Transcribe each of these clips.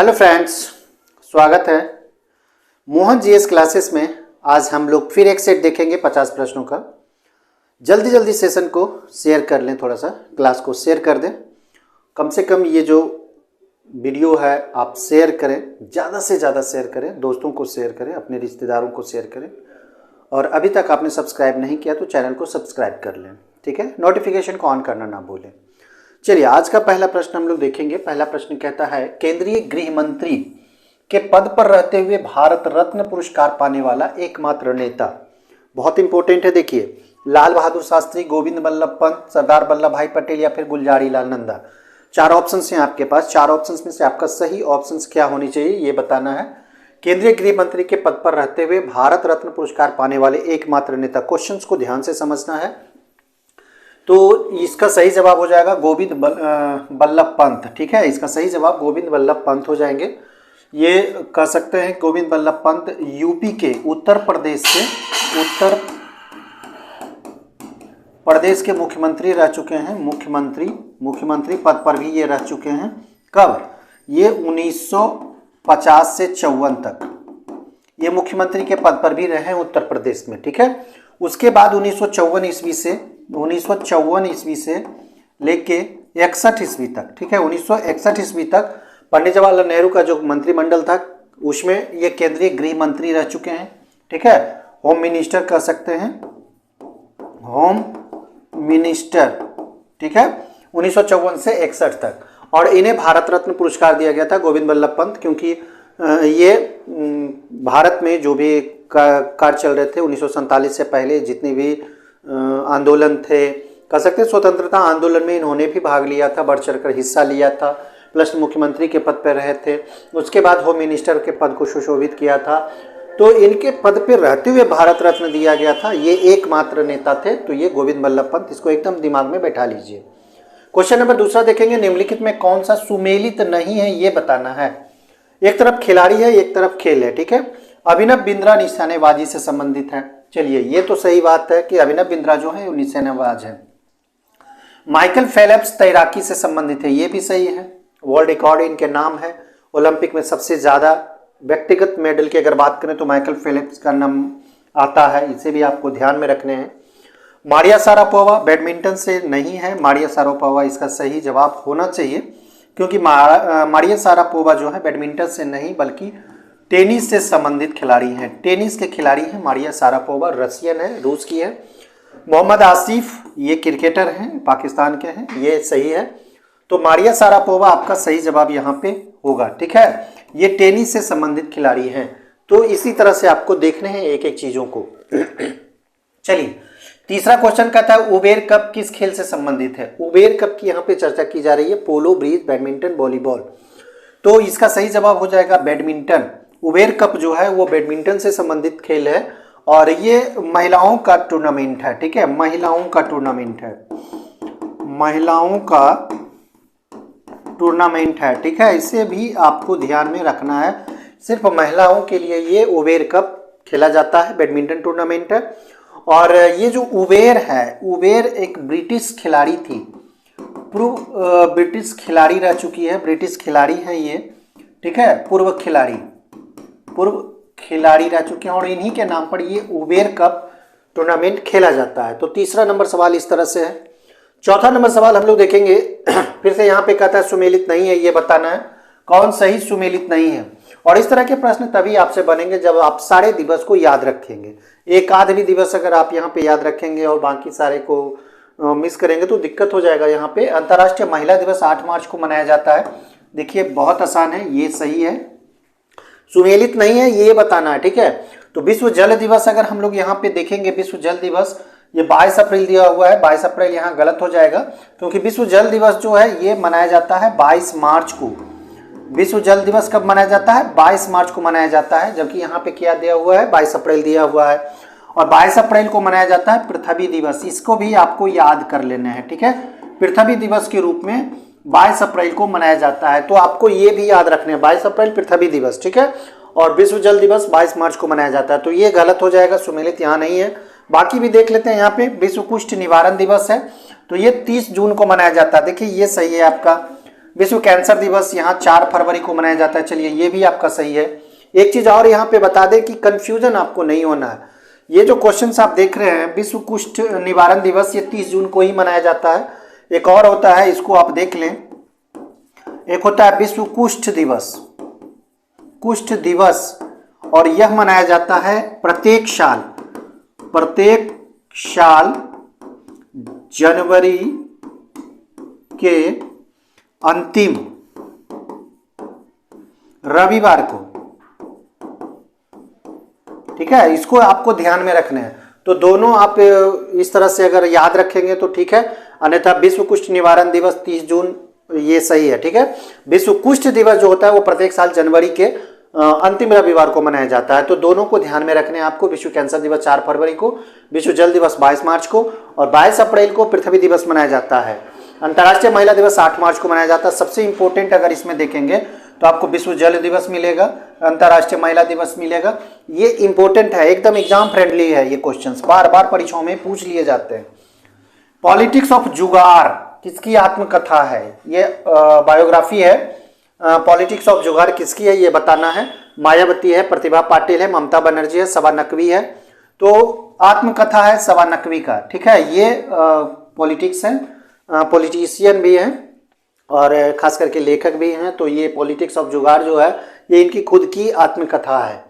Hello friends, स्वागत है Mohan GS classes में। आज हम लोग फिर एक सेट देखेंगे 50 प्रश्नों का। जल्दी जल्दी सेशन को शेयर कर लें, थोड़ा सा क्लास को शेयर कर दें। कम से कम ये जो वीडियो है आप शेयर करें, ज़्यादा से ज़्यादा शेयर करें, दोस्तों को शेयर करें, अपने रिश्तेदारों को शेयर करें। और अभी तक आपने सब्सक्राइब नहीं किया तो चैनल को सब्सक्राइब कर लें, ठीक है। नोटिफिकेशन को ऑन करना ना भूलें। चलिए, आज का पहला प्रश्न हम लोग देखेंगे। पहला प्रश्न कहता है, केंद्रीय गृह मंत्री के पद पर रहते हुए भारत रत्न पुरस्कार पाने वाला एकमात्र नेता। बहुत इंपॉर्टेंट है, देखिए। लाल बहादुर शास्त्री, गोविंद बल्लभ पंत, सरदार वल्लभ भाई पटेल या फिर गुलजारी लाल नंदा। 4 ऑप्शंस हैं आपके पास। 4 ऑप्शंस में से आपका सही ऑप्शंस क्या होनी चाहिए ये बताना है। केंद्रीय गृह मंत्री के पद पर रहते हुए भारत रत्न पुरस्कार पाने वाले एकमात्र नेता। क्वेश्चंस को ध्यान से समझना है। तो इसका सही जवाब हो जाएगा गोविंद बल्लभ पंत, ठीक है। इसका सही जवाब गोविंद बल्लभ पंत हो जाएंगे। ये कह सकते हैं गोविंद बल्लभ पंत यूपी के उत्तर प्रदेश के मुख्यमंत्री रह चुके हैं। मुख्यमंत्री पद पर भी ये रह चुके हैं। कब? ये 1950 से 54 तक ये मुख्यमंत्री के पद पर भी रहे उत्तर प्रदेश में, ठीक है। उसके बाद 1954 ईस्वी से लेके 61 ईस्वी तक, ठीक है, 1961 ईस्वी तक पंडित जवाहरलाल नेहरू का जो मंत्रिमंडल था उसमें ये केंद्रीय गृह मंत्री रह चुके हैं, ठीक है। होम मिनिस्टर कह सकते हैं, होम मिनिस्टर, ठीक है, 1954 से 61 तक। और इन्हें भारत रत्न पुरस्कार दिया गया था, गोविंद बल्लभ पंत, क्योंकि ये भारत में जो भी कार्य चल रहे थे 1947 से पहले जितने भी आंदोलन थे, कह सकते हैं स्वतंत्रता आंदोलन में इन्होंने भी भाग लिया था, बढ़ चढ़कर हिस्सा लिया था। प्लस मुख्यमंत्री के पद पर रहे थे। उसके बाद होम मिनिस्टर के पद को सुशोभित किया था। तो इनके पद पर रहते हुए भारत रत्न दिया गया था। ये एकमात्र नेता थे, तो ये गोविंद बल्लभ पंत। इसको एकदम दिमाग में बैठा लीजिए। क्वेश्चन नंबर दूसरा देखेंगे। निम्नलिखित में कौन सा सुमेलित नहीं है ये बताना है। एक तरफ खिलाड़ी है, एक तरफ खेल है, ठीक है। अभिनव बिंद्रा निशानेबाजी से संबंधित है। चलिए, ये तो सही बात है कि अभिनव बिंद्रा जो है वो निशानेबाज है। माइकल फेल्प्स तैराकी से संबंधित है, ये भी सही है। वर्ल्ड रिकॉर्ड इनके नाम है। ओलंपिक में सबसे ज्यादा व्यक्तिगत मेडल की अगर बात करें तो माइकल फेल्प्स का नाम आता है। इसे भी आपको ध्यान में रखने हैं। मारिया शारापोवा बैडमिंटन से नहीं है। मारिया शारापोवा इसका सही जवाब होना चाहिए, क्योंकि मारिया शारापोवा जो है बैडमिंटन से नहीं बल्कि टेनिस से संबंधित खिलाड़ी हैं। टेनिस के खिलाड़ी हैं मारिया शारापोवा। रशियन है, रूस की है। मोहम्मद आसिफ ये क्रिकेटर हैं, पाकिस्तान के हैं। ये सही है। तो मारिया शारापोवा आपका सही जवाब यहाँ पे होगा, ठीक है। ये टेनिस से संबंधित खिलाड़ी हैं। तो इसी तरह से आपको देखने हैं एक एक चीजों को। चलिए, तीसरा क्वेश्चन कहता है उबेर कप किस खेल से संबंधित है। उबेर कप की यहाँ पे चर्चा की जा रही है। पोलो, ब्रिज, बैडमिंटन, वॉलीबॉल। तो इसका सही जवाब हो जाएगा बैडमिंटन। उबेर कप जो है वो बैडमिंटन से संबंधित खेल है और ये महिलाओं का टूर्नामेंट है, ठीक है। महिलाओं का टूर्नामेंट है, ठीक है। इसे भी आपको ध्यान में रखना है। सिर्फ महिलाओं के लिए ये उबेर कप खेला जाता है, बैडमिंटन टूर्नामेंट है। और ये जो उबेर है, उबेर एक ब्रिटिश खिलाड़ी थी, ब्रिटिश खिलाड़ी रह चुकी है। ब्रिटिश खिलाड़ी है ये, ठीक है। पूर्व खिलाड़ी रह चुके हैं और इन्हीं के नाम पर ये उबेर कप टूर्नामेंट खेला जाता है। तो तीसरा नंबर सवाल इस तरह से है। चौथा नंबर सवाल हम लोग देखेंगे। फिर से यहाँ पे कहता है सुमेलित नहीं है, ये बताना है कौन सही सुमेलित नहीं है। और इस तरह के प्रश्न तभी आपसे बनेंगे जब आप सारे दिवस को याद रखेंगे। एक आध भी दिवस अगर आप यहाँ पे याद रखेंगे और बाकी सारे को मिस करेंगे तो दिक्कत हो जाएगा। यहाँ पे अंतर्राष्ट्रीय महिला दिवस 8 मार्च को मनाया जाता है। देखिए, बहुत आसान है, ये सही है। सुमेलित नहीं है ये बताना है, ठीक है। तो विश्व जल दिवस अगर हम लोग यहाँ पे देखेंगे, विश्व जल दिवस ये 22 अप्रैल दिया हुआ है। 22 अप्रैल यहाँ गलत हो जाएगा, क्योंकि विश्व जल दिवस जो है ये मनाया जाता है 22 मार्च को। विश्व जल दिवस कब मनाया जाता है? 22 मार्च को मनाया जाता है, जबकि यहाँ पे क्या दिया हुआ है? 22 अप्रैल दिया हुआ है। और 22 अप्रैल को मनाया जाता है पृथ्वी दिवस। इसको भी आपको याद कर लेना है, ठीक है। पृथ्वी दिवस के रूप में 22 अप्रैल को मनाया जाता है। तो आपको ये भी याद रखना है, 22 अप्रैल पृथ्वी दिवस, ठीक है। और विश्व जल दिवस 22 मार्च को मनाया जाता है। तो ये गलत हो जाएगा, सुमेलित यहाँ नहीं है। बाकी भी देख लेते हैं। यहाँ पे विश्व कुष्ठ निवारण दिवस है, तो ये 30 जून को मनाया जाता है। देखिए, ये सही है आपका। विश्व कैंसर दिवस यहाँ 4 फरवरी को मनाया जाता है। चलिए ये भी आपका सही है। एक चीज और यहाँ पे बता दें कि कंफ्यूजन आपको नहीं होना है। ये जो क्वेश्चंस आप देख रहे हैं, विश्व कुष्ठ निवारण दिवस ये 30 जून को ही मनाया जाता है। एक और होता है, इसको आप देख लें, एक होता है विश्व कुष्ठ दिवस, कुष्ठ दिवस, और यह मनाया जाता है प्रत्येक साल जनवरी के अंतिम रविवार को। ठीक है, इसको आपको ध्यान में रखना है। तो दोनों आप इस तरह से अगर याद रखेंगे तो ठीक है, अन्यथा विश्व कुष्ठ निवारण दिवस 30 जून ये सही है। ठीक है, विश्व कुष्ठ दिवस जो होता है वो प्रत्येक साल जनवरी के अंतिम रविवार को मनाया जाता है। तो दोनों को ध्यान में रखने आपको। विश्व कैंसर दिवस 4 फरवरी को, विश्व जल दिवस 22 मार्च को, और 22 अप्रैल को पृथ्वी दिवस मनाया जाता है। अंतर्राष्ट्रीय महिला दिवस 8 मार्च को मनाया जाता है। सबसे इंपॉर्टेंट अगर इसमें देखेंगे तो आपको विश्व जल दिवस मिलेगा, अंतर्राष्ट्रीय महिला दिवस मिलेगा। ये इंपॉर्टेंट है, एकदम एग्जाम फ्रेंडली है। ये क्वेश्चंस बार बार परीक्षाओं में पूछ लिए जाते हैं। पॉलिटिक्स ऑफ जुगाड़ किसकी आत्मकथा है? ये बायोग्राफी है। पॉलिटिक्स ऑफ जुगाड़ किसकी है ये बताना है। मायावती है, प्रतिभा पाटिल है, ममता बनर्जी है, सबा नकवी है। तो आत्मकथा है सबा नकवी का। ठीक है, ये पॉलिटिक्स है, पॉलिटिशियन भी हैं और खास करके लेखक भी हैं। तो ये पॉलिटिक्स ऑफ जुगाड़ जो है ये इनकी खुद की आत्मकथा है।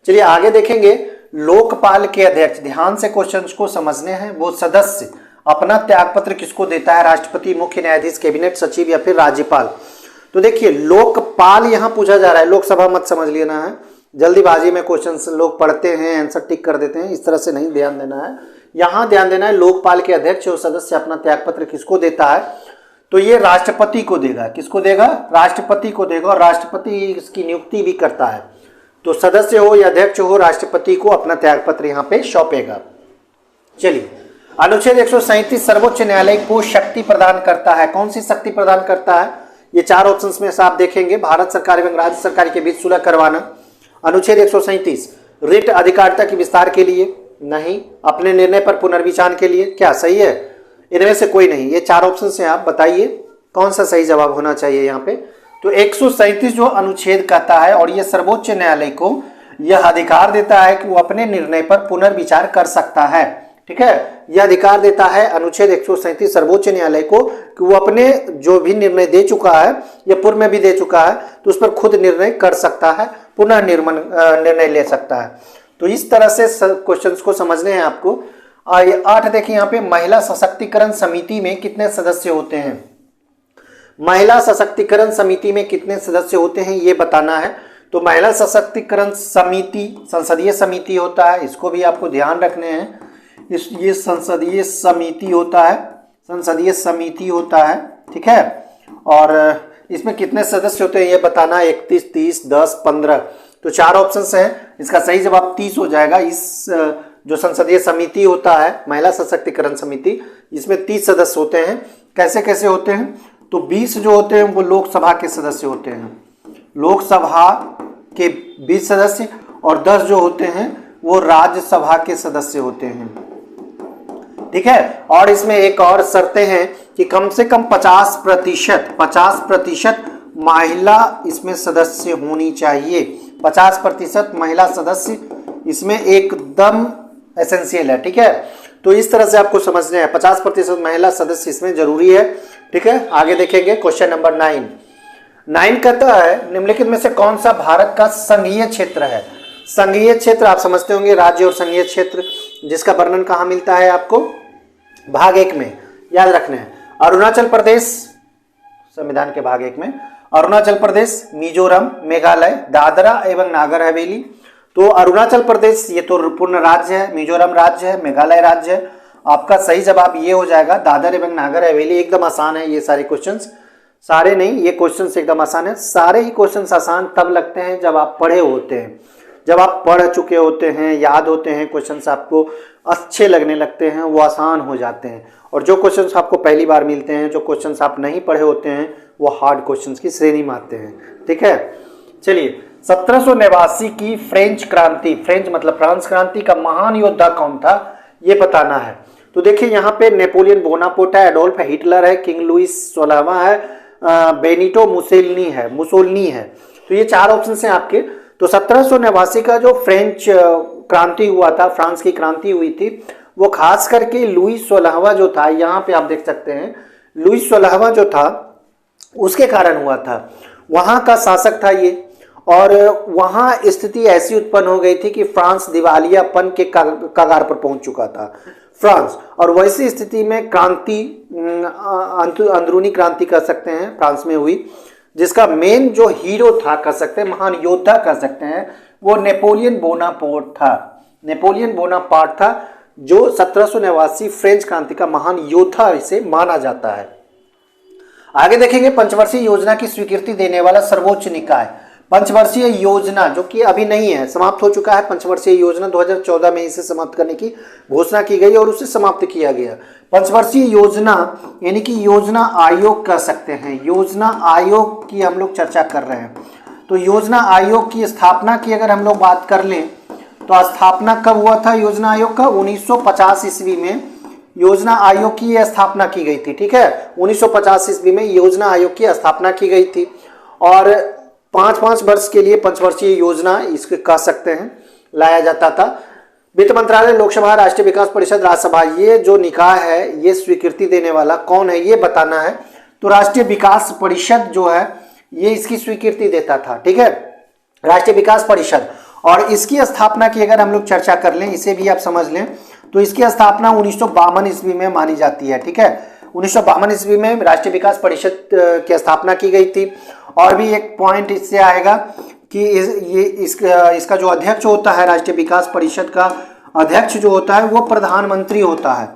चलिए आगे देखेंगे। लोकपाल के अध्यक्ष, ध्यान से क्वेश्चंस को समझने हैं। वो सदस्य अपना त्यागपत्र किसको देता है? राष्ट्रपति, मुख्य न्यायाधीश, कैबिनेट सचिव या फिर राज्यपाल। तो देखिए लोकपाल यहाँ पूछा जा रहा है, लोकसभा मत समझ लेना है। जल्दीबाजी में क्वेश्चंस लोग पढ़ते हैं, आंसर टिक कर देते हैं, इस तरह से नहीं ध्यान देना है। यहाँ ध्यान देना है लोकपाल के अध्यक्ष और सदस्य अपना त्यागपत्र किसको देता है? तो ये राष्ट्रपति को देगा। किसको देगा? राष्ट्रपति को देगा, और राष्ट्रपति इसकी नियुक्ति भी करता है। तो सदस्य हो या अध्यक्ष हो, राष्ट्रपति को अपना त्यागपत्र यहाँ पे सौंपेगा। चलिए, अनुच्छेद 137 सर्वोच्च न्यायालय को शक्ति प्रदान करता है। कौन सी शक्ति प्रदान करता है? ये 4 ऑप्शंस में से आप देखेंगे। भारत सरकार एवं राज्य सरकार के बीच सुलह करवाना। अनुच्छेद 137 रिट अधिकारिता के विस्तार के लिए नहीं, अपने निर्णय पर पुनर्विचार के लिए। क्या सही है? इनमें से कोई नहीं। ये 4 ऑप्शन से आप बताइए कौन सा सही जवाब होना चाहिए यहाँ पे। तो 137 जो अनुच्छेद कहता है, और ये सर्वोच्च न्यायालय को यह अधिकार देता है कि वो अपने निर्णय पर पुनर्विचार कर सकता है। ठीक है, यह अधिकार देता है अनुच्छेद 137 सर्वोच्च न्यायालय को कि वो अपने जो भी निर्णय दे चुका है या पूर्व में भी दे चुका है तो उस पर खुद निर्णय कर सकता है, पुनः निर्णय ले सकता है। तो इस तरह से क्वेश्चंस को समझने हैं आपको। 8 देखिए यहाँ पे, महिला सशक्तिकरण समिति में कितने सदस्य होते हैं? महिला सशक्तिकरण समिति में कितने सदस्य होते हैं ये बताना है। तो महिला सशक्तिकरण समिति संसदीय समिति होता है, इसको भी आपको ध्यान रखने हैं। ये संसदीय समिति होता है, संसदीय समिति होता है। ठीक है, और इसमें कितने सदस्य होते हैं ये बताना है। 31, 30, 10, 15। तो 4 ऑप्शंस हैं, इसका सही जवाब 30 हो जाएगा। इस जो संसदीय समिति होता है महिला सशक्तिकरण समिति, इसमें 30 सदस्य होते हैं। कैसे कैसे होते हैं? तो 20 जो होते हैं वो लोकसभा के सदस्य होते हैं, लोकसभा के 20 सदस्य, और 10 जो होते हैं वो राज्यसभा के सदस्य होते हैं। ठीक है, और इसमें एक और शर्तें हैं कि कम से कम 50% महिला इसमें सदस्य होनी चाहिए। 50% महिला सदस्य इसमें एकदम एसेंशियल है। ठीक है, तो इस तरह से आपको समझना है, 50% महिला सदस्य इसमें जरूरी है। ठीक है, आगे देखेंगे क्वेश्चन नंबर 9 कहता है निम्नलिखित में से कौन सा भारत का संघीय क्षेत्र है? संघीय क्षेत्र आप समझते होंगे, राज्य और संघीय क्षेत्र, जिसका वर्णन कहाँ मिलता है आपको? भाग 1 में, याद रखना है। अरुणाचल प्रदेश, संविधान के भाग 1 में अरुणाचल प्रदेश, मिजोरम, मेघालय, दादरा एवं नागर हवेली। तो अरुणाचल प्रदेश ये तो पूर्ण राज्य है, मिजोरम राज्य है, मेघालय राज्य है। आपका सही जवाब ये हो जाएगा दादर एवं नागर हवेली। एकदम आसान है ये सारे क्वेश्चंस, सारे नहीं, ये क्वेश्चंस एकदम आसान है। सारे ही क्वेश्चंस आसान तब लगते हैं जब आप पढ़े होते हैं, जब आप पढ़ चुके होते हैं, याद होते हैं, क्वेश्चंस आपको अच्छे लगने लगते हैं, वो आसान हो जाते हैं। और जो क्वेश्चंस आपको पहली बार मिलते हैं, जो क्वेश्चंस आप नहीं पढ़े होते हैं, वो हार्ड क्वेश्चंस की श्रेणी में आते हैं। ठीक है, चलिए 1789 की फ्रेंच क्रांति, फ्रेंच मतलब फ्रांस क्रांति का महान योद्धा कौन था ये बताना है। तो देखिए यहाँ पे नेपोलियन बोनापार्ट है, एडोल्फ हिटलर है, किंग लुइस 16वां है, बेनिटो मुसोलिनी है। तो ये 4 ऑप्शन हैं आपके। तो 1789 का जो फ्रेंच क्रांति हुआ था, फ्रांस की क्रांति हुई थी, वो खास करके लुई 16वां जो था, यहाँ पे आप देख सकते हैं लुई 16वां जो था उसके कारण हुआ था। वहाँ का शासक था ये, और वहाँ स्थिति ऐसी उत्पन्न हो गई थी कि फ्रांस दिवालियापन के कगार पर पहुंच चुका था फ्रांस। और वैसी स्थिति में क्रांति, अंदरूनी क्रांति कह सकते हैं, फ्रांस में हुई, जिसका मेन जो हीरो था कह सकते हैं, महान योद्धा कह सकते हैं, वो नेपोलियन बोनापार्ट था। नेपोलियन बोनापार्ट था जो 1789 फ्रेंच क्रांति का महान योद्धा इसे माना जाता है। आगे देखेंगे पंचवर्षीय योजना की स्वीकृति देने वाला सर्वोच्च निकाय। पंचवर्षीय योजना जो कि अभी नहीं है, समाप्त हो चुका है। पंचवर्षीय योजना 2014 में इसे समाप्त करने की घोषणा की गई और उसे समाप्त किया गया। पंचवर्षीय योजना यानी कि योजना आयोग कह सकते हैं, योजना आयोग की हम लोग चर्चा कर रहे हैं। तो योजना आयोग की स्थापना की अगर हम लोग बात कर लें तो स्थापना कब हुआ था योजना आयोग का? 1950 ईस्वी में योजना आयोग की स्थापना की गई थी। ठीक है, 1950 ईस्वी में योजना आयोग की स्थापना की गई थी और 5-5 वर्ष के लिए पंचवर्षीय योजना इसके कह सकते हैं लाया जाता था। वित्त मंत्रालय, लोकसभा, राष्ट्रीय विकास परिषद, राज्यसभा, ये जो निकाय है ये स्वीकृति देने वाला कौन है ये बताना है। तो राष्ट्रीय विकास परिषद जो है ये इसकी स्वीकृति देता था। ठीक है, राष्ट्रीय विकास परिषद। और इसकी स्थापना की अगर हम लोग चर्चा कर लें, इसे भी आप समझ लें, तो इसकी स्थापना 1952 ईस्वी में मानी जाती है। ठीक है, 1952 ईस्वी में राष्ट्रीय विकास परिषद की स्थापना की गई थी। और भी एक पॉइंट इससे आएगा कि इसका जो अध्यक्ष होता है, राष्ट्रीय विकास परिषद का अध्यक्ष जो होता है वो प्रधानमंत्री होता है।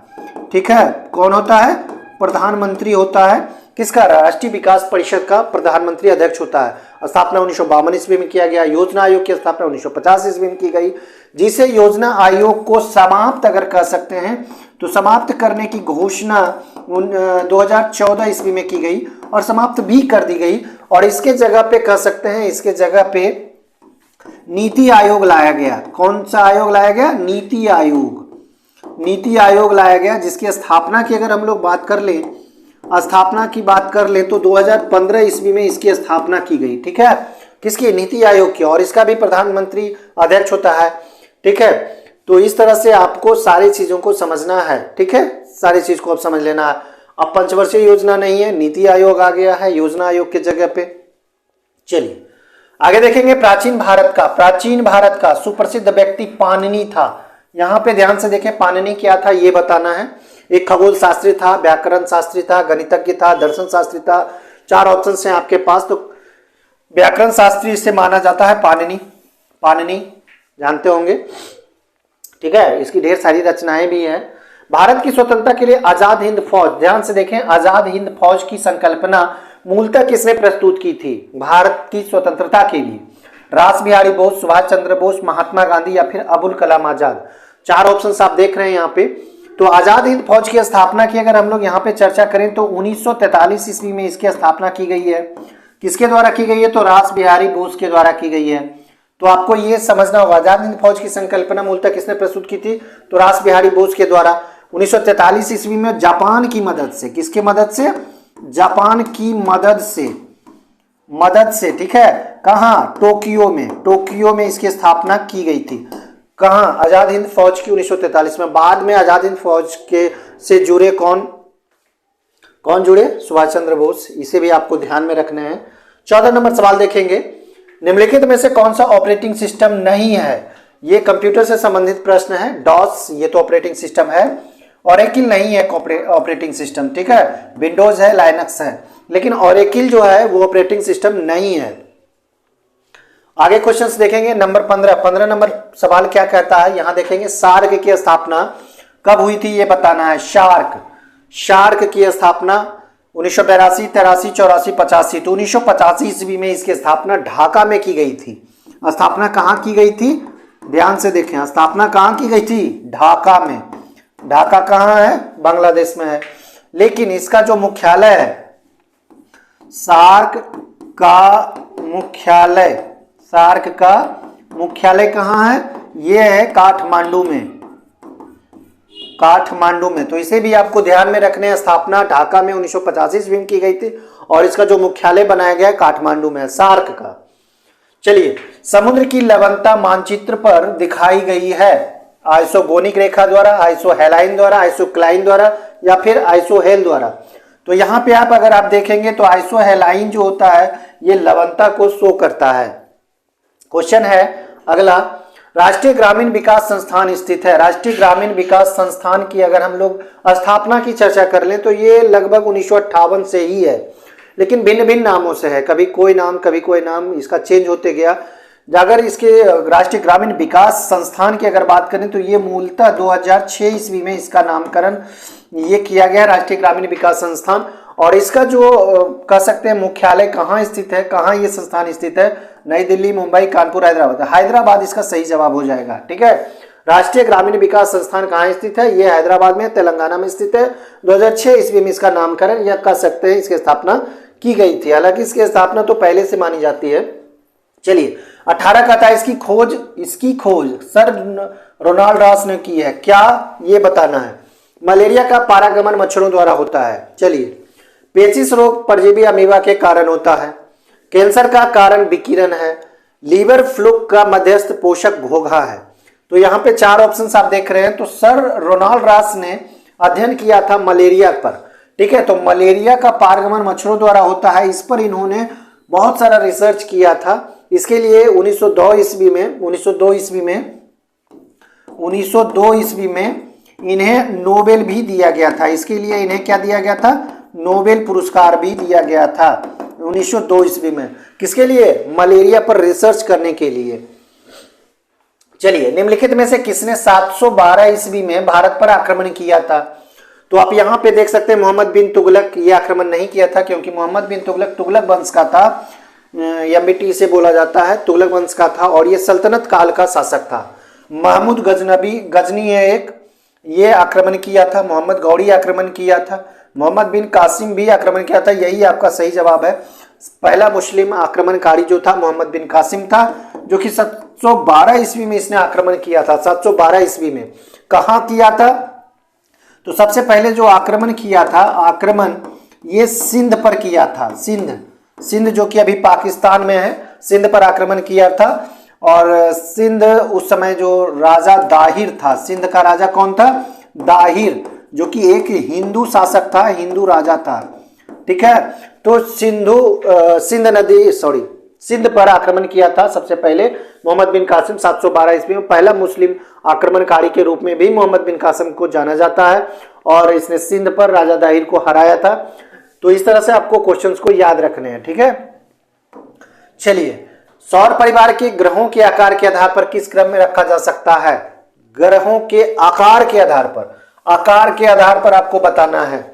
ठीक है, कौन होता है? प्रधानमंत्री होता है। किसका? राष्ट्रीय विकास परिषद का प्रधानमंत्री अध्यक्ष होता है। स्थापना 1952 ईस्वी में किया गया। योजना आयोग की स्थापना 1950 ईस्वी में की गई, जिसे योजना आयोग को समाप्त अगर कह सकते हैं तो समाप्त करने की घोषणा 2014 ईस्वी में की गई और समाप्त भी कर दी गई। और इसके जगह पे कह सकते हैं, इसके जगह पे नीति आयोग लाया गया। कौन सा आयोग लाया गया? नीति आयोग। नीति आयोग लाया गया, जिसकी स्थापना की अगर हम लोग बात कर लें, स्थापना की बात कर ले तो 2015 ईस्वी में इसकी स्थापना की गई। ठीक है, किसकी? नीति आयोग की। और इसका भी प्रधानमंत्री अध्यक्ष होता है। ठीक है, तो इस तरह से आपको सारी चीजों को समझना है। ठीक है, सारी चीज को आप समझ लेना है। अब पंचवर्षीय योजना नहीं है, नीति आयोग आ गया है योजना आयोग के जगह पे। चलिए आगे देखेंगे प्राचीन भारत का सुप्रसिद्ध व्यक्ति पाणिनि था। यहां पे ध्यान से देखें, पाणिनि क्या था ये बताना है। एक खगोल शास्त्री था, व्याकरण शास्त्री था, गणितज्ञ था, दर्शन शास्त्री था। 4 ऑप्शन हैं आपके पास। तो व्याकरण शास्त्री इसे माना जाता है पाणिनि जानते होंगे। ठीक है, इसकी ढेर सारी रचनाएं भी हैं। भारत की स्वतंत्रता के लिए आजाद हिंद फौज, ध्यान से देखें, आजाद हिंद फौज की संकल्पना मूलतः किसने प्रस्तुत की थी भारत की स्वतंत्रता के लिए? रास बिहारी बोस, सुभाष चंद्र बोस, महात्मा गांधी या फिर अबुल कलाम आजाद। 4 ऑप्शंस आप देख रहे हैं यहाँ पे। तो आजाद हिंद फौज की स्थापना की अगर हम लोग यहाँ पे चर्चा करें तो 1943 ईस्वी में इसकी स्थापना की गई है। किसके द्वारा की गई है? तो रास बिहारी बोस के द्वारा की गई है। तो आपको ये समझना होगा, आजाद हिंद फौज की संकल्पना मूलतः किसने प्रस्तुत की थी? तो रास बिहारी बोस के द्वारा 1943 ईस्वी में जापान की मदद से। किसके मदद से? जापान की मदद से। ठीक है, कहाँ? टोक्यो में इसकी स्थापना की गई थी। कहाँ? आजाद हिंद फौज की 1943 में। बाद में आजाद हिंद फौज के से जुड़े कौन जुड़े? सुभाष चंद्र बोस। इसे भी आपको ध्यान में रखना है। 14 नंबर सवाल देखेंगे, निम्नलिखित में से कौन सा ऑपरेटिंग सिस्टम नहीं है? ये कंप्यूटर से संबंधित प्रश्न है। डॉस ये तो ऑपरेटिंग सिस्टम है। ऑरेकिल नहीं है ऑपरेटिंग सिस्टम। ठीक है, विंडोज है, लाइनक्स है, लेकिन ऑरेकिल जो है वो ऑपरेटिंग सिस्टम नहीं है। आगे क्वेश्चंस देखेंगे। नंबर 15 नंबर सवाल क्या कहता है यहां देखेंगे, सार्क की स्थापना कब हुई थी ये बताना है। शार्क की स्थापना 1982, 83, 84, 85। तो 1985 ईस्वी में इसकी स्थापना ढाका में की गई थी। स्थापना कहां की गई थी? ध्यान से देखें, स्थापना कहां की गई थी? ढाका में। ढाका कहां है? बांग्लादेश में है। लेकिन इसका जो मुख्यालय है, सार्क का मुख्यालय कहां है? ये है काठमांडू में। तो इसे भी आपको ध्यान में रखने हैं। स्थापना ढाका में 1985 ईस्वी में की गई थी और इसका जो मुख्यालय बनाया गया है काठमांडू में, सार्क का। चलिए, समुद्र की लवणता मानचित्र पर दिखाई गई है आइसोगोनिक रेखा द्वारा, आइसोहेलाइन द्वारा, आइसोक्लाइन द्वारा या फिर आइसोहेल द्वारा। तो यहाँ पे आप अगर आप देखेंगे तो आइसोहेलाइन जो होता है ये लवणता को शो करता है। क्वेश्चन है अगला, राष्ट्रीय ग्रामीण विकास संस्थान स्थित है। राष्ट्रीय ग्रामीण विकास संस्थान की अगर हम लोग स्थापना की चर्चा कर लें तो ये लगभग 1958 से ही है, लेकिन भिन्न भिन्न नामों से है, कभी कोई नाम कभी कोई नाम, इसका चेंज होते गया। अगर इसके राष्ट्रीय ग्रामीण विकास संस्थान की अगर बात करें तो ये मूलतः 2006 ईस्वी में इसका नामकरण ये किया गया राष्ट्रीय ग्रामीण विकास संस्थान। और इसका जो कह सकते हैं मुख्यालय कहाँ स्थित है, कहाँ ये संस्थान स्थित है, नई दिल्ली, मुंबई, कानपुर, हैदराबाद। हैदराबाद इसका सही जवाब हो जाएगा। ठीक है, राष्ट्रीय ग्रामीण विकास संस्थान कहाँ स्थित है, ये हैदराबाद में, तेलंगाना में स्थित है। 2006 ईस्वी में इसका नामकरण या कह सकते हैं इसकी स्थापना की गई थी, हालांकि इसकी स्थापना तो पहले से मानी जाती है। चलिए, 18 का था इसकी खोज सर रोनाल्ड रॉस ने की है, क्या ये बताना है। मलेरिया का पारागमन मच्छरों द्वारा होता है। चलिए, पेचिश रोग परजीवी अमीबा के कारण होता है। कैंसर का कारण विकिरण है। लीवर फ्लूक का मध्यस्थ पोषक घोघा है। तो यहाँ पे 4 ऑप्शन आप देख रहे हैं। तो सर रोनाल्ड रॉस ने अध्ययन किया था मलेरिया पर। ठीक है, तो मलेरिया का पारगमन मच्छरों द्वारा होता है, इस पर इन्होंने बहुत सारा रिसर्च किया था। इसके लिए 1902 ईस्वी में इन्हें नोबेल भी दिया गया था। इसके लिए इन्हें क्या दिया गया था, नोबेल पुरस्कार भी दिया गया था 1902 ईस्वी में। किसके लिए, मलेरिया पर रिसर्च करने के लिए। चलिए, निम्नलिखित में से किसने 712 ईस्वी में भारत पर आक्रमण किया था। तो आप यहां पे देख सकते हैं मोहम्मद बिन तुगलक ये आक्रमण नहीं किया था, क्योंकि मोहम्मद बिन तुगलक तुगलक वंश का था, एमबीटी से बोला जाता है, तुगलक वंश का था और ये सल्तनत काल का शासक था। महमूद गजनी है एक, ये आक्रमण किया था। मोहम्मद गौरी आक्रमण किया था। मोहम्मद बिन कासिम भी आक्रमण किया था। यही आपका सही जवाब है। पहला मुस्लिम आक्रमणकारी जो था मोहम्मद बिन कासिम था, जो कि 712 ईस्वी में इसने आक्रमण किया था। 712 ईस्वी में कहाँ किया था, तो सबसे पहले जो आक्रमण किया था, आक्रमण ये सिंध पर किया था। सिंध जो कि अभी पाकिस्तान में है, सिंध पर आक्रमण किया था। और सिंध उस समय जो राजा दाहिर था, सिंध का राजा कौन था, दाहिर, जो कि एक हिंदू शासक था, हिंदू राजा था। ठीक है, तो सिंध पर आक्रमण किया था सबसे पहले मोहम्मद बिन कासिम 712 ईस्वी में। पहला मुस्लिम आक्रमणकारी के रूप में भी मोहम्मद बिन कासिम को जाना जाता है और इसने सिंध पर राजा दाहिर को हराया था। तो इस तरह से आपको क्वेश्चंस को याद रखने हैं। ठीक है, चलिए, सौर परिवार के ग्रहों के आकार के आधार पर किस क्रम में रखा जा सकता है। ग्रहों के आकार के आधार पर आपको बताना है।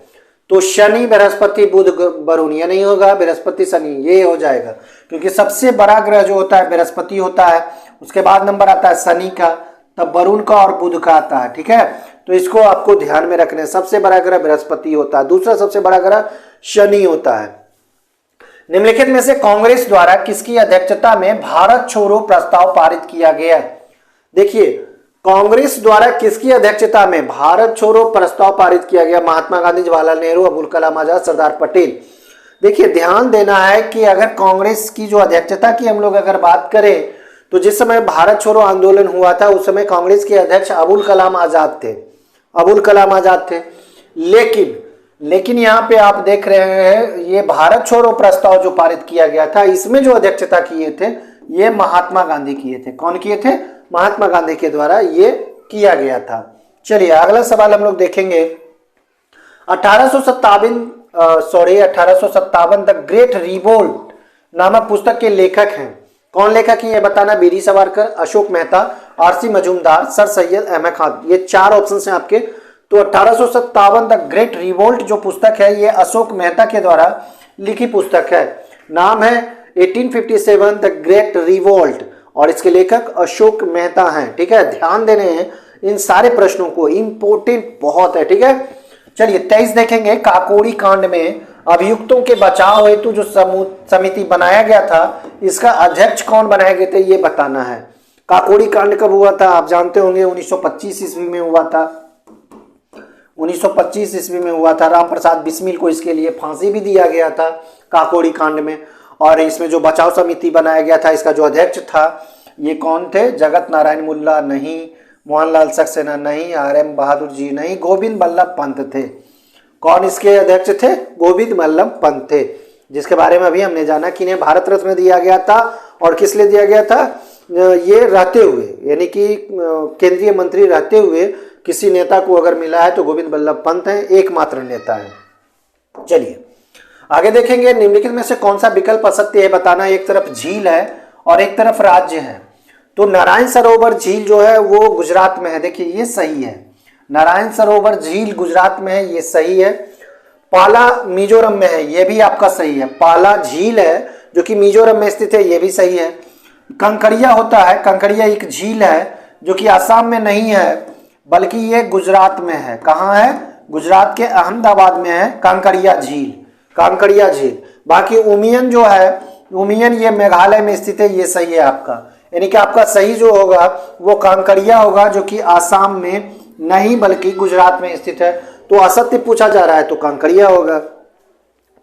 तो शनि, बृहस्पति, बुध, वरुण, ये नहीं होगा, बृहस्पति शनि ये हो जाएगा, क्योंकि सबसे बड़ा ग्रह जो होता है बृहस्पति होता है। उसके बाद नंबर आता है शनि का, तब वरुण का और बुध का आता है। ठीक है, तो इसको आपको ध्यान में रखना है। सबसे बड़ा ग्रह बृहस्पति होता है, दूसरा सबसे बड़ा ग्रह शनि होता है। निम्नलिखित में से कांग्रेस द्वारा किसकी अध्यक्षता में भारत छोड़ो प्रस्ताव पारित किया गया। देखिए, कांग्रेस द्वारा किसकी अध्यक्षता में भारत छोड़ो प्रस्ताव पारित किया गया। महात्मा गांधी, जवाहरलाल नेहरू, अबुल कलाम आजाद, सरदार पटेल। देखिए, ध्यान देना है कि अगर कांग्रेस की जो अध्यक्षता की हम लोग अगर बात करें तो जिस समय भारत छोड़ो आंदोलन हुआ था उस समय कांग्रेस के अध्यक्ष अबुल कलाम आजाद थे। लेकिन यहाँ पे आप देख रहे हैं ये भारत छोड़ो प्रस्ताव जो पारित किया गया था, इसमें जो अध्यक्षता किए थे ये महात्मा गांधी किए थे। कौन किए थे, महात्मा गांधी के द्वारा ये किया गया था। चलिए, अगला सवाल हम लोग देखेंगे। 1857 द ग्रेट रिवोल्ट नामक पुस्तक के लेखक हैं। कौन लेखक है ये बताना। BD Savarkar, Ashok Mehta, RC Majumdar, sir Syed Ahmad Khan. ये 4 ऑप्शन हैं आपके। तो 1857 द ग्रेट रिवोल्ट जो पुस्तक है ये अशोक मेहता के द्वारा लिखी पुस्तक है। नाम है 1857 द ग्रेट रिवोल्ट और इसके लेखक अशोक मेहता हैं। ठीक है, ध्यान देने हैं इन सारे प्रश्नों को, इंपोर्टेंट बहुत है। ठीक है, चलिए 23 देखेंगे। काकोरी कांड में अभियुक्तों के बचाव हेतु जो समिति बनाया गया था, इसका अध्यक्ष कौन बनाए गए थे ये बताना है। काकोरी कांड कब हुआ था आप जानते होंगे, 1925 ईस्वी में हुआ था। 1925 ईस्वी में हुआ था। राम प्रसाद बिस्मिल को इसके लिए फांसी भी दिया गया था काकोरी कांड में। और इसमें जो बचाव समिति बनाया गया था, इसका जो अध्यक्ष था, ये कौन थे? जगत नारायण मुल्ला नहीं, मोहनलाल सक्सेना नहीं, RM बहादुर जी नहीं, गोविंद बल्लभ पंत थे। कौन इसके अध्यक्ष थे? गोविंद बल्लभ पंत थे, जिसके बारे में अभी हमने जाना कि इन्हें भारत रत्न दिया गया था। और किस लिए दिया गया था? ये रहते हुए, यानी कि केंद्रीय मंत्री रहते हुए किसी नेता को अगर मिला है तो गोविंद बल्लभ पंत हैं, एकमात्र नेता है। चलिए आगे देखेंगे, निम्नलिखित में से कौन सा विकल्प असत्य है बताना। एक तरफ झील है और एक तरफ राज्य है। तो नारायण सरोवर झील जो है वो गुजरात में है, देखिए ये सही है। नारायण सरोवर झील गुजरात में है, ये सही है। पाला मिजोरम में है, ये भी आपका सही है। पाला झील है जो कि मिजोरम में स्थित है, ये भी सही है। कंकड़िया होता है, कंकड़िया एक झील है जो कि आसाम में नहीं है बल्कि ये गुजरात में है। कहाँ है? गुजरात के अहमदाबाद में है कंकड़िया झील, कंकड़िया झील। बाकी उमियन जो है, उमियन ये मेघालय में स्थित है, ये सही है आपका। यानी कि आपका सही जो होगा वो कांकड़िया होगा जो कि आसाम में नहीं बल्कि गुजरात में स्थित है। तो असत्य पूछा जा रहा है तो कांकड़िया होगा।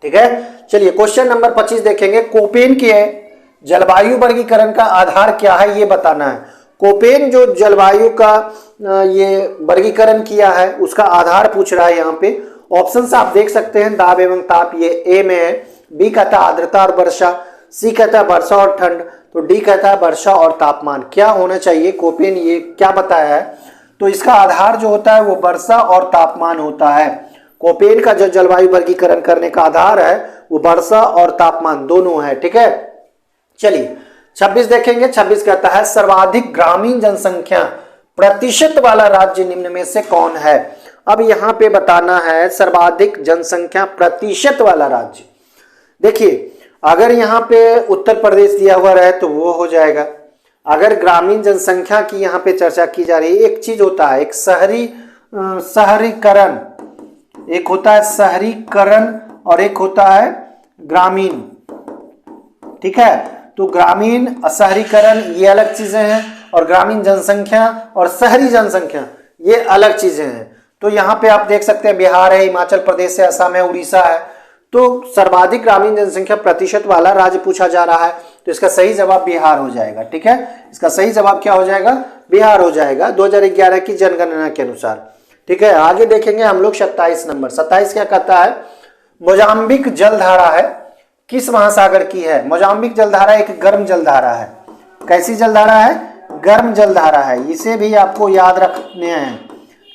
ठीक है, चलिए क्वेश्चन नंबर 25 देखेंगे। कोपेन के जलवायु वर्गीकरण का आधार क्या है ये बताना है। कोपेन जो जलवायु का ये वर्गीकरण किया है उसका आधार पूछ रहा है। यहाँ पे ऑप्शंस आप देख सकते हैं, दाब एवं ताप, ये ए में है। बी कहता है आर्द्रता और वर्षा, सी कहता है वर्षा और ठंड, तो डी कहता है वर्षा और तापमान। क्या होना चाहिए? कोपेन ये क्या बताया है? तो इसका आधार जो होता है वो वर्षा और तापमान होता है। कोपेन का जो जलवायु वर्गीकरण करने का आधार है वो वर्षा और तापमान दोनों है। ठीक है, चलिए 26 देखेंगे। 26 कहता है सर्वाधिक ग्रामीण जनसंख्या प्रतिशत वाला राज्य निम्न में से कौन है। अब यहां पे बताना है सर्वाधिक जनसंख्या प्रतिशत वाला राज्य। देखिए अगर यहाँ पे उत्तर प्रदेश दिया हुआ रहे तो वो हो जाएगा। अगर ग्रामीण जनसंख्या की यहाँ पे चर्चा की जा रही है, एक चीज होता है, एक शहरीकरण, एक होता है शहरीकरण और एक होता है ग्रामीण। ठीक है, तो ग्रामीण शहरीकरण ये अलग चीजें हैं और ग्रामीण जनसंख्या और शहरी जनसंख्या ये अलग चीजें हैं। तो यहाँ पे आप देख सकते हैं बिहार है, हिमाचल प्रदेश है, असम है, उड़ीसा है। तो सर्वाधिक ग्रामीण जनसंख्या प्रतिशत वाला राज्य पूछा जा रहा है, तो इसका सही जवाब बिहार हो जाएगा। ठीक है, इसका सही जवाब क्या हो जाएगा? बिहार हो जाएगा 2011 की जनगणना के अनुसार। ठीक है, आगे देखेंगे हम लोग 27 नंबर। 27 क्या कहता है? मोजाम्बिक जलधारा है किस महासागर की है? मोजाम्बिक जलधारा एक गर्म जलधारा है। कैसी जलधारा है? गर्म जलधारा है। इसे भी आपको याद रखने हैं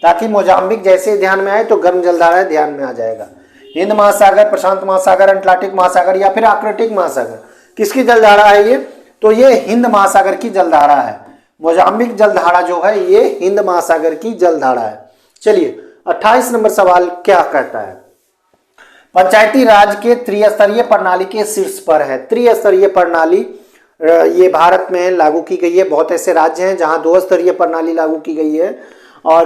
ताकि मोजाम्बिक जैसे ध्यान में आए तो गर्म जलधारा ध्यान में आ जाएगा। हिंद महासागर, प्रशांत महासागर, अटलांटिक महासागर या फिर आर्कटिक महासागर, किसकी जलधारा है ये? तो ये हिंद महासागर की जलधारा है। मोजाम्बिक जलधारा जो है ये हिंद महासागर की जलधारा है। चलिए 28 नंबर सवाल क्या कहता है? पंचायती राज के त्रिस्तरीय प्रणाली के शीर्ष पर है। त्रिस्तरीय प्रणाली ये भारत में लागू की गई है। बहुत ऐसे राज्य हैं जहां 2 स्तरीय प्रणाली लागू की गई है और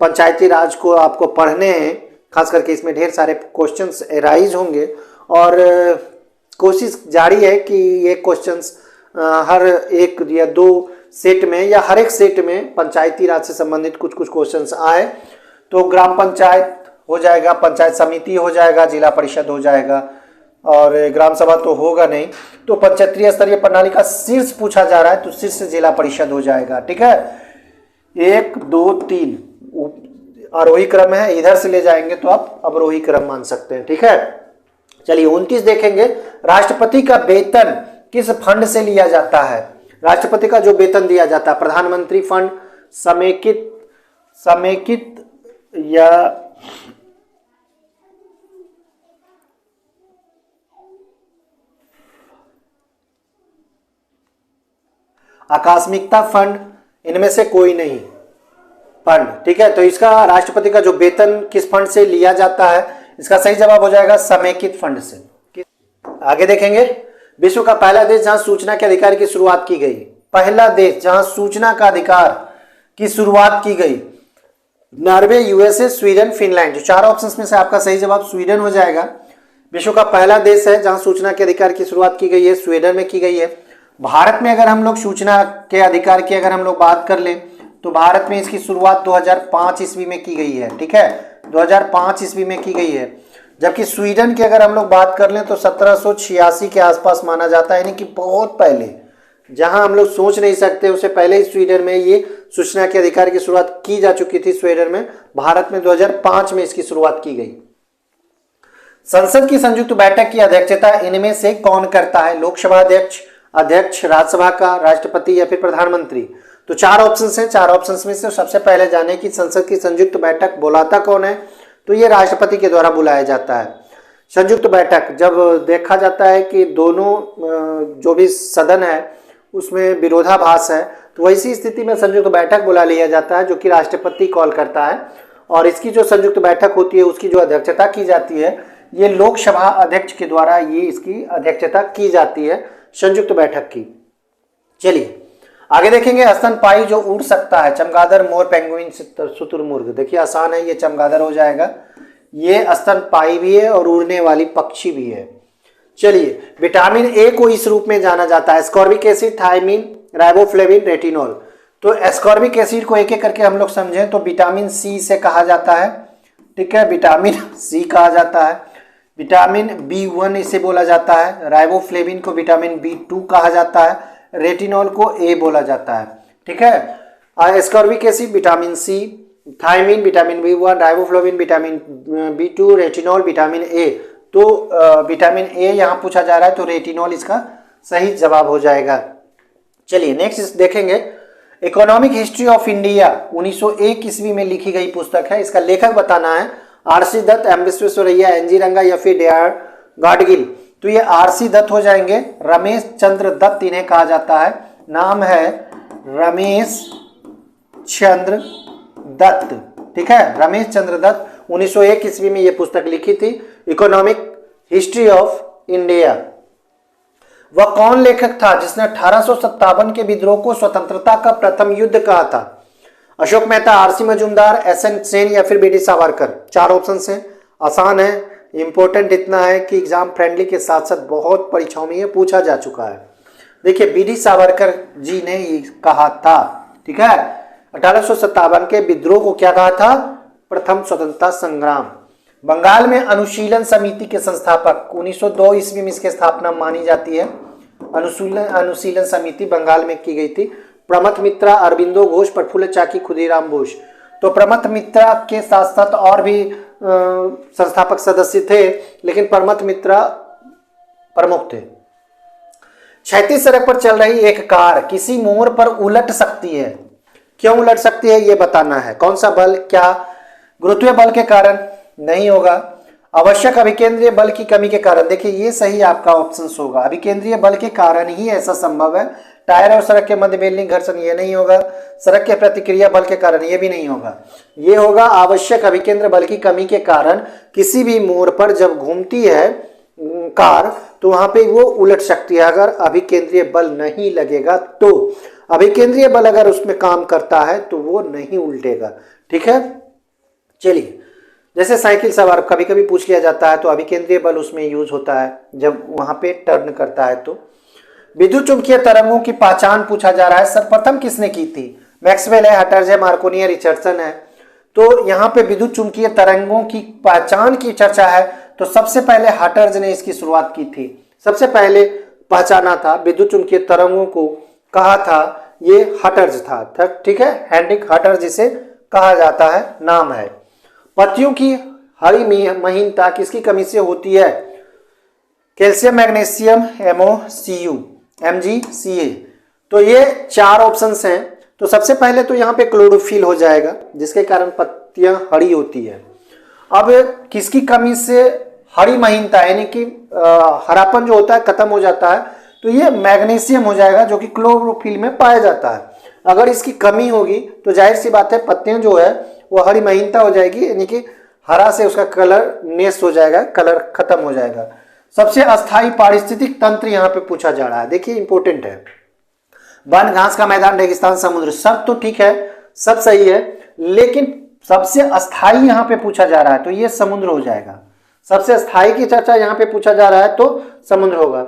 पंचायती राज को आपको पढ़ने हैं, खास करके इसमें ढेर सारे क्वेश्चंस एराइज होंगे और कोशिश जारी है कि ये क्वेश्चंस हर एक या 2 सेट में या हर एक सेट में पंचायती राज से संबंधित कुछ क्वेश्चंस आए। तो ग्राम पंचायत हो जाएगा, पंचायत समिति हो जाएगा, जिला परिषद हो जाएगा और ग्राम सभा तो होगा नहीं। तो पंचायती स्तरीय प्रणाली का शीर्ष पूछा जा रहा है तो शीर्ष जिला परिषद हो जाएगा। ठीक है, 1 2 3 आरोही क्रम है, इधर से ले जाएंगे तो आप अवरोही क्रम मान सकते हैं। ठीक है, चलिए 29 देखेंगे। राष्ट्रपति का वेतन किस फंड से लिया जाता है? राष्ट्रपति का जो वेतन दिया जाता है, प्रधानमंत्री फंड, समेकित या आकस्मिकता फंड, इनमें से कोई नहीं फंड। ठीक है, तो इसका राष्ट्रपति का जो वेतन किस फंड से लिया जाता है, इसका सही जवाब हो जाएगा समेकित फंड से। आगे देखेंगे, विश्व का पहला देश जहां सूचना के अधिकार की शुरुआत की गई। पहला देश जहां सूचना का अधिकार की शुरुआत की गई, नॉर्वे, यूएसए, स्वीडन, फिनलैंड। जो 4 ऑप्शंस में से आपका सही जवाब स्वीडन हो जाएगा। विश्व का पहला देश है जहां सूचना के अधिकार की शुरुआत की गई है, स्वीडन में की गई है। भारत में अगर हम लोग सूचना के अधिकार की अगर हम लोग बात कर लें तो भारत में इसकी शुरुआत 2005 ईस्वी में की गई है, ठीक है, 2005 ईस्वी में की गई है। जबकि स्वीडन की अगर हम लोग बात कर लें तो 1786 के आसपास माना जाता है, यानी कि बहुत पहले, जहां हम लोग सोच नहीं सकते उससे पहले ही स्वीडन में ये सूचना के अधिकार की शुरुआत की जा चुकी थी। स्वीडन में, भारत में 2005 में इसकी शुरुआत की गई। संसद की संयुक्त बैठक की अध्यक्षता इनमें से कौन करता है? लोकसभा अध्यक्ष, अध्यक्ष राज्यसभा का, राष्ट्रपति या फिर प्रधानमंत्री। तो 4 ऑप्शन हैं, 4 ऑप्शन में से सबसे पहले जाने की संसद की संयुक्त बैठक बुलाता कौन है? तो ये राष्ट्रपति के द्वारा बुलाया जाता है। संयुक्त बैठक जब देखा जाता है कि दोनों जो भी सदन है उसमें विरोधाभास है, तो वैसी स्थिति में संयुक्त बैठक बुला लिया जाता है, जो कि राष्ट्रपति कॉल करता है। और इसकी जो संयुक्त बैठक होती है उसकी जो अध्यक्षता की जाती है, ये लोकसभा अध्यक्ष के द्वारा ये इसकी अध्यक्षता की जाती है संयुक्त बैठक की। चलिए आगे देखेंगे, स्तनपायी जो उड़ सकता है, चमगादड़, मोर, पेंगुइन, शुतुरमुर्ग। देखिए आसान है, ये चमगादड़ हो जाएगा। ये स्तनपायी भी है और उड़ने वाली पक्षी भी है। चलिए, विटामिन ए को इस रूप में जाना जाता है, ascorbic acid, thiamine, riboflavin, retinol. तो एस्कॉर्बिक एसिड को एक एक करके हम लोग समझें तो विटामिन सी से कहा जाता है, ठीक है, विटामिन सी कहा जाता है। विटामिन B1 इसे बोला जाता है, राइबोफ्लेविन को विटामिन B2 कहा जाता है, रेटिनॉल को ए बोला जाता है, ठीक है। Ascorbic acid vitamin C, thiamine vitamin B1, riboflavin vitamin B2, retinol vitamin A. तो विटामिन ए यहाँ पूछा जा रहा है, तो रेटिनॉल इसका सही जवाब हो जाएगा। चलिए नेक्स्ट देखेंगे, इकोनॉमिक हिस्ट्री ऑफ इंडिया 1901 ईस्वी में लिखी गई पुस्तक है। इसका लेखक बताना है, RC Dutt, M Visvesvaraya, NG Ranga या फिर D.R. गाडगिल। तो ये आरसी दत्त हो जाएंगे। रमेश चंद्र दत्त इन्हें कहा जाता है, नाम है रमेश चंद्र दत्त, ठीक है, रमेश चंद्र दत्त। 1901 ईस्वी में ये पुस्तक लिखी थी, इकोनॉमिक हिस्ट्री ऑफ इंडिया। वह कौन लेखक था जिसने 1857 के विद्रोह को स्वतंत्रता का प्रथम युद्ध कहा था? अशोक मेहता, आरसी मजूमदार, एसएन सेन या फिर बीडी सावरकर। 4 ऑप्शन हैं, आसान है। इंपॉर्टेंट इतना है कि एग्जाम फ्रेंडली के साथ साथ बहुत परीक्षाओं में ये पूछा जा चुका है। देखिए बीडी सावरकर जी ने ये कहा था, ठीक है, 1857 के विद्रोह को क्या कहा था? प्रथम स्वतंत्रता संग्राम। बंगाल में अनुशीलन समिति के संस्थापक, 1902 ईस्वी में इसकी स्थापना मानी जाती है। अनुशीलन समिति बंगाल में की गई थी। प्रमथ मित्रा, अरविंदो घोष, प्रफुल्ल चाकी, खुदीराम बोस। तो प्रमथ मित्रा के साथ साथ और भी संस्थापक सदस्य थे, लेकिन प्रमथ मित्रा प्रमुख थे। क्षैतिज सड़क पर चल रही एक कार किसी मोड़ पर उलट सकती है, क्यों उलट सकती है ये बताना है। कौन सा बल? क्या गुरुत्वीय बल के कारण? नहीं होगा। आवश्यक अभिकेंद्रीय बल की कमी के कारण? देखिए ये सही आपका ऑप्शन होगा, अभिकेंद्रीय बल के कारण ही ऐसा संभव है। टायर और सड़क के मध्य बेलनी घर्षण, ये नहीं होगा। सड़क के प्रतिक्रिया बल के कारण, ये भी नहीं होगा। ये होगा आवश्यक अभिकेंद्र बल की कमी के कारण किसी भी मोड़ पर जब घूमती है कार तो वहां पे वो उलट सकती है, अगर अभिकेंद्रीय बल नहीं लगेगा तो। अभिकेंद्रीय बल अगर उसमें काम करता है तो वो नहीं उल्टेगा, ठीक है। चलिए, जैसे साइकिल सवार कभी कभी पूछ लिया जाता है, तो अभिकेंद्रीय बल उसमें यूज होता है जब वहां पे टर्न करता है। तो विद्युत चुंबकीय तरंगों की पहचान पूछा जा रहा है, सर्वप्रथम किसने की थी? मैक्सवेल है, हटर्ज है, मार्कोनी है, रिचर्डसन है। तो यहाँ पे विद्युत चुंबकीय तरंगों की पहचान की चर्चा है, तो सबसे पहले हटर्ज ने इसकी शुरुआत की थी। सबसे पहले पहचाना था विद्युत चुंबकीय तरंगों को, कहा था ये हटर्ज था, ठीक है, हेनरिक हटर्ज जिसे कहा जाता है, नाम है। पत्तियों की हरी महीनता किसकी कमी से होती है? Calcium, magnesium, MOCU, MgCa। तो ये 4 ऑप्शंस हैं। तो सबसे पहले तो यहाँ पे क्लोरोफिल हो जाएगा, जिसके कारण पत्तियां हरी होती है। अब किसकी कमी से हरी महीनता यानी कि हरापन जो होता है खत्म हो जाता है, तो ये मैग्नीशियम हो जाएगा, जो कि क्लोरोफिल में पाया जाता है। अगर इसकी कमी होगी तो जाहिर सी बात है पत्तियां जो है वो हरी महीनता हो जाएगी, यानी कि हरा से उसका कलर नेस्ट हो जाएगा, कलर खत्म हो जाएगा। सबसे अस्थायी पारिस्थितिक तंत्र यहाँ पे पूछा जा रहा है, देखिए इंपॉर्टेंट है। वन, घास का मैदान, रेगिस्तान, समुद्र, सब तो ठीक है, सब सही है, लेकिन सबसे अस्थायी यहाँ पे पूछा जा रहा है, तो ये समुद्र हो जाएगा। सबसे अस्थायी की चर्चा यहाँ पे पूछा जा रहा है तो समुद्र होगा।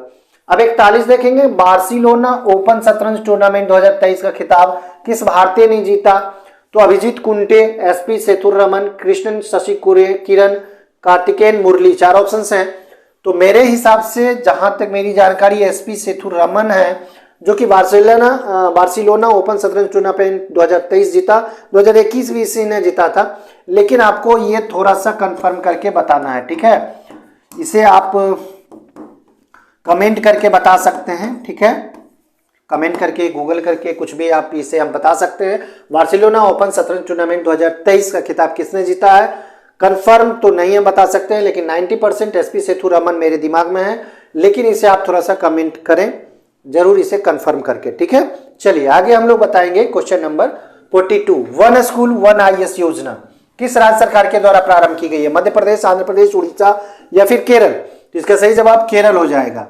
अब 41 देखेंगे, बार्सिलोना ओपन शतरंज टूर्नामेंट 2023 का खिताब किस भारतीय ने जीता? तो अभिजीत कुंटे, एसपी सेतुरमन, कृष्णन शशि किरण, कार्तिकेयन मुरली, 4 ऑप्शंस हैं। तो मेरे हिसाब से जहां तक मेरी जानकारी एसपी सेतुरमन है, जो कि बार्सिलोना ओपन शतरंज टूर्नामेंट 2023 जीता। 2021 भी इसी ने जीता था, लेकिन आपको ये थोड़ा सा कंफर्म करके बताना है, ठीक है। इसे आप कमेंट करके बता सकते हैं, ठीक है, कमेंट करके, गूगल करके, कुछ भी आप इसे हम बता सकते हैं। बार्सिलोना ओपन शतरंज टूर्नामेंट 2023 का खिताब किसने जीता है? कंफर्म तो नहीं हम बता सकते हैं, लेकिन 90% एसपी सेतुरमन मेरे दिमाग में है, लेकिन इसे आप थोड़ा सा कमेंट करें जरूर इसे कंफर्म करके, ठीक है। चलिए आगे हम लोग बताएंगे question number 42। One school one IAS योजना किस राज्य सरकार के द्वारा प्रारंभ की गई है? मध्य प्रदेश, आंध्र प्रदेश, उड़ीसा या फिर केरल? तो इसका सही जवाब केरल हो जाएगा।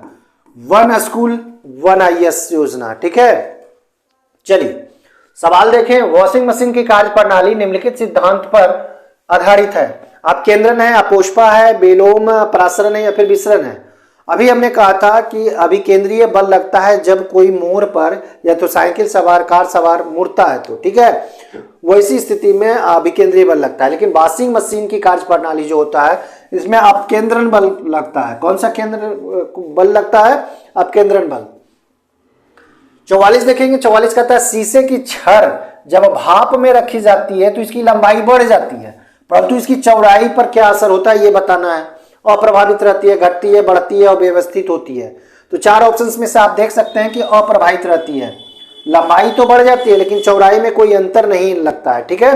वन स्कूल वन आईएएस योजना, ठीक है। चलिए सवाल देखें, वॉशिंग मशीन की कार्य प्रणाली निम्नलिखित सिद्धांत पर आधारित है? आप केंद्रन है, अपोष्पा है, बेलोम प्रासरण है या फिर विसरण है? अभी हमने कहा था कि अभिकेंद्रीय बल लगता है जब कोई मोड़ पर या तो साइकिल सवार, कार सवार मुड़ता है, तो ठीक है, वैसी स्थिति में अभिकेंद्रीय बल लगता है। लेकिन वॉशिंग मशीन की कार्य प्रणाली जो होता है इसमें अपकेंद्रन बल लगता है। कौन सा केंद्र बल लगता है? अपकेंद्रन बल। 44 देखेंगे, 44 कहता है शीशे की छड़ जब भाप में रखी जाती है तो इसकी लंबाई बढ़ जाती है, परंतु इसकी चौड़ाई पर क्या असर होता है ये बताना है। अप्रभावित रहती है, घटती है, बढ़ती है और व्यवस्थित होती है। तो 4 ऑप्शंस में से आप देख सकते हैं कि अप्रभावित रहती है, लंबाई तो बढ़ जाती है लेकिन चौड़ाई में कोई अंतर नहीं लगता है, ठीक है।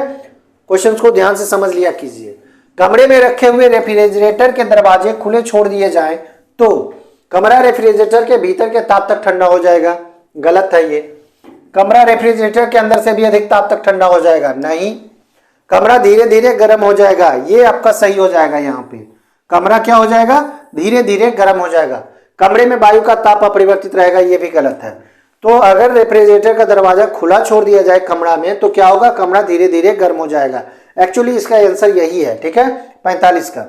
क्वेश्चंस को ध्यान से समझ लिया कीजिए। कमरे में रखे हुए रेफ्रिजरेटर के दरवाजे खुले छोड़ दिए जाएं तो कमरा रेफ्रिजरेटर के भीतर के ताप तक ठंडा हो जाएगा, गलत है ये। कमरा रेफ्रिजरेटर के अंदर से भी अधिक ताप तक ठंडा हो जाएगा, नहीं। कमरा धीरे धीरे गर्म हो जाएगा, ये आपका सही हो जाएगा। यहाँ पे कमरा क्या हो जाएगा? धीरे धीरे गर्म हो जाएगा। कमरे में वायु का ताप अपरिवर्तित रहेगा, ये भी गलत है। तो अगर रेफ्रिजरेटर का दरवाजा खुला छोड़ दिया जाए कमरा में तो क्या होगा? कमरा धीरे धीरे गर्म हो जाएगा। एक्चुअली इसका आंसर यही है, ठीक है, 45 का।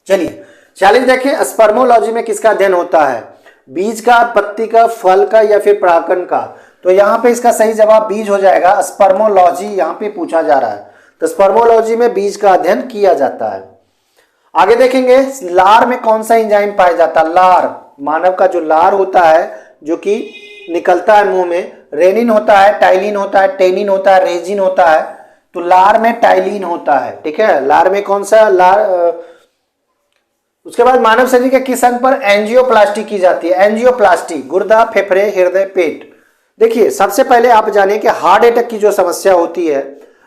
चलिए 40 देखें, स्पर्मोलॉजी में किसका अध्ययन होता है? बीज का, पत्ती का, फल का या फिर परागकण का? तो यहाँ पे इसका सही जवाब बीज हो जाएगा। स्पर्मोलॉजी यहाँ पे पूछा जा रहा है, तो स्पर्मोलॉजी में बीज का अध्ययन किया जाता है। आगे देखेंगे, लार में कौन सा एंजाइम पाया जाता है? लार, मानव का जो लार होता है जो कि निकलता है मुंह में, रेनिन होता है, टाइलिन होता है, टेनिन होता है, रेजिन होता है। तो लार में टाइलिन होता है, ठीक है। लार में कौन सा लार? उसके बाद मानव शरीर के किस अंग पर एंजियोप्लास्टी की जाती है? एंजियोप्लास्टी, गुर्दा, फेफड़े, हृदय, पेट। देखिए सबसे पहले आप जानिए कि हार्ट अटैक की जो समस्या होती है,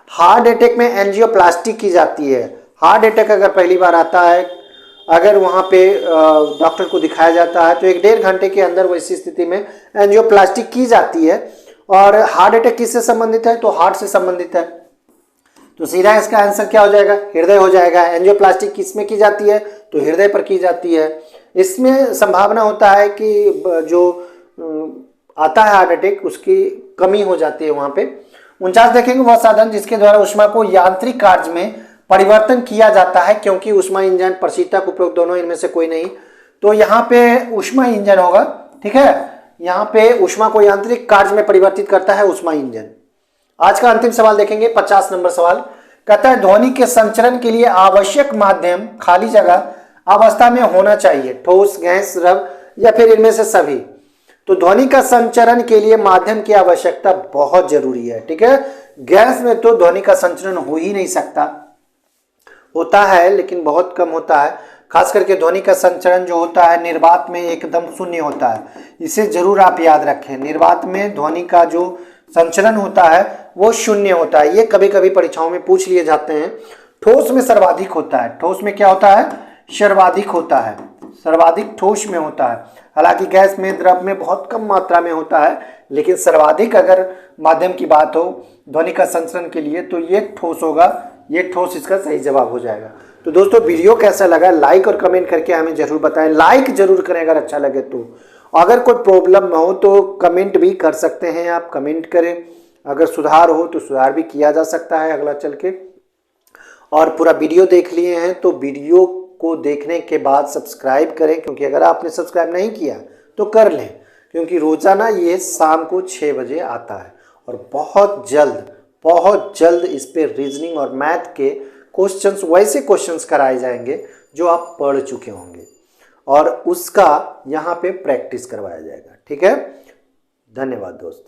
हार्ट अटैक में एंजियोप्लास्टी की जाती है। हार्ट अटैक अगर पहली बार आता है, अगर वहाँ पे डॉक्टर को दिखाया जाता है तो 1-1.5 घंटे के अंदर वैसी स्थिति में एंजियोप्लास्टी की जाती है। और हार्ट अटैक किससे संबंधित है? तो हार्ट से संबंधित है, तो सीधा इसका आंसर क्या हो जाएगा? हृदय हो जाएगा। एंजियोप्लास्टी किस में की जाती है? तो हृदय पर की जाती है। इसमें संभावना होता है कि जो आता है हार्ट अटैक उसकी कमी हो जाती है वहाँ पे। 49 देखेंगे, वह साधन जिसके द्वारा ऊष्मा को यांत्रिक कार्य में परिवर्तन किया जाता है क्योंकि ऊष्मा इंजन, प्रशीतक, उपयोग दोनों इनमें से कोई नहीं। तो यहाँ पे ऊष्मा इंजन होगा, ठीक है। यहाँ पे ऊष्मा को यांत्रिक कार्य में परिवर्तित करता है ऊष्मा इंजन। आज का अंतिम सवाल देखेंगे, 50 नंबर सवाल कहता है ध्वनि के संचरण के लिए आवश्यक माध्यम खाली जगह अवस्था में होना चाहिए, ठोस, गैस, द्रव या फिर इनमें से सभी। तो ध्वनि का संचरण के लिए माध्यम की आवश्यकता बहुत जरूरी है, ठीक है। गैस में तो ध्वनि का संचरण हो ही नहीं सकता, होता है लेकिन बहुत कम होता है। खास करके ध्वनि का संचरण जो होता है निर्वात में एकदम शून्य होता है, इसे जरूर आप याद रखें। निर्वात में ध्वनि का जो संचरण होता है वो शून्य होता है, ये कभी कभी परीक्षाओं में पूछ लिए जाते हैं। ठोस में सर्वाधिक होता है, ठोस में क्या होता है? सर्वाधिक होता है, सर्वाधिक ठोस में होता है। हालांकि गैस में, द्रव में बहुत कम मात्रा में होता है, लेकिन सर्वाधिक अगर माध्यम की बात हो ध्वनि का संचरण के लिए तो ये ठोस होगा, ये ठोस इसका सही जवाब हो जाएगा। तो दोस्तों वीडियो कैसा लगा लाइक और कमेंट करके हमें जरूर बताएं। लाइक जरूर करें अगर अच्छा लगे तो। अगर कोई प्रॉब्लम हो तो कमेंट भी कर सकते हैं, आप कमेंट करें। अगर सुधार हो तो सुधार भी किया जा सकता है अगला चल के। और पूरा वीडियो देख लिए हैं तो वीडियो को देखने के बाद सब्सक्राइब करें, क्योंकि अगर आपने सब्सक्राइब नहीं किया तो कर लें, क्योंकि रोज़ाना ये शाम को 6 बजे आता है और बहुत जल्द इस पे रीजनिंग और मैथ के क्वेश्चंस, वैसे क्वेश्चंस कराए जाएंगे जो आप पढ़ चुके होंगे और उसका यहाँ पे प्रैक्टिस करवाया जाएगा। ठीक है, धन्यवाद दोस्त।